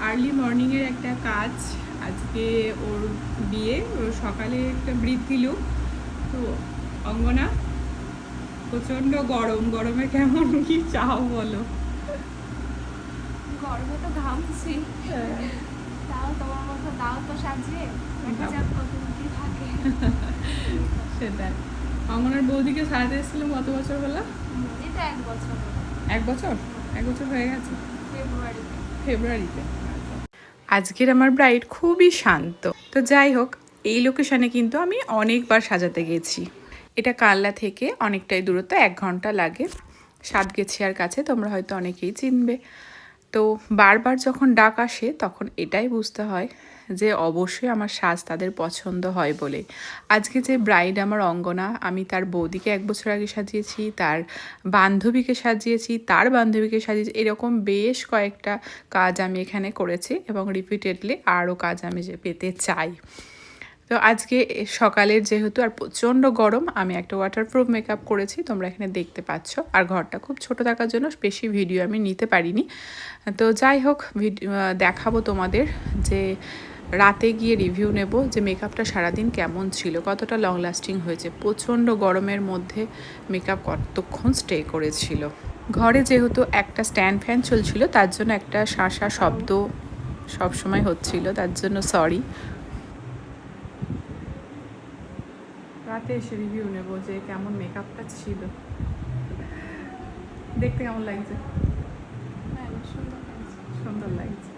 Early মর্নিংয়ের একটা কাজ। আজকে ওর বিয়ে, ওর সকালে একটা বৃদ্ধি লুক। তো অঙ্গনা, প্রচণ্ড গরম, গরমে কেমন কি চাও বলো? গরমে তো ঘামছি, তাও তোমার মতো দাও তো সাজিয়ে, দেখা যাক কতদিন কি থাকে। সেটাই। অঙ্গনার বৌদিকে সাজাতে এসেছিলাম কত বছর হলো? এটা 1 বছর হলো। 1 বছর? 1 বছর হয়ে গেছে ফেব্রুয়ারিতে। আজকের আমার ব্রাইড খুবই শান্ত। তো যাই হোক, এই লোকেশনে কিন্তু আমি অনেকবার সাজাতে গেছি। এটা কালনা থেকে অনেকটাই দূরত্ব, 1 ঘন্টা লাগে। সাতগেছিয়ার কাছে, তোমরা হয়তো অনেকেই চিনবে। তো বারবার যখন ডাক আসে তখন এটাই বুঝতে হয় যে অবশ্যই আমার সাজ তাদের পছন্দ হয় বলে। আজকে যে ব্রাইড আমার অঙ্গনা, আমি তার বৌদিকে 1 বছর আগে সাজিয়েছি, তার বান্ধবীকে সাজিয়েছি, তার বান্ধবীকে সাজিয়েছি, এরকম বেশ কয়েকটা কাজ আমি এখানে করেছি এবং রিপিটেডলি আরও কাজ আমি যে পেতে চাই। তো আজকে সকালের যেহেতু আর প্রচণ্ড গরম, আমি একটা ওয়াটারপ্রুফ মেকআপ করেছি, তোমরা এখানে দেখতে পাচ্ছ। আর ঘরটা খুব ছোট থাকার জন্য বেশি ভিডিও আমি নিতে পারিনি। তো যাই হোক, দেখাবো তোমাদের যে রাতে গিয়ে রিভিউ নেব যে মেকআপটা সারাদিন কেমন ছিল, কতটা লং লাস্টিং হয়েছে, প্রচণ্ড গরমের মধ্যে মেকআপ কতক্ষণ স্টে করেছিল। ঘরে যেহেতু একটা স্ট্যান্ড ফ্যান চলছিল, তার জন্য একটা শাঁসা শব্দ সবসময় হচ্ছিল, তার জন্য সরি। রাতে এসে রিভিউ নেবো যে কেমন মেকআপটা ছিল, দেখতে কেমন লাগছে। হ্যাঁ, সুন্দর লাগছে। সুন্দর লাগছে।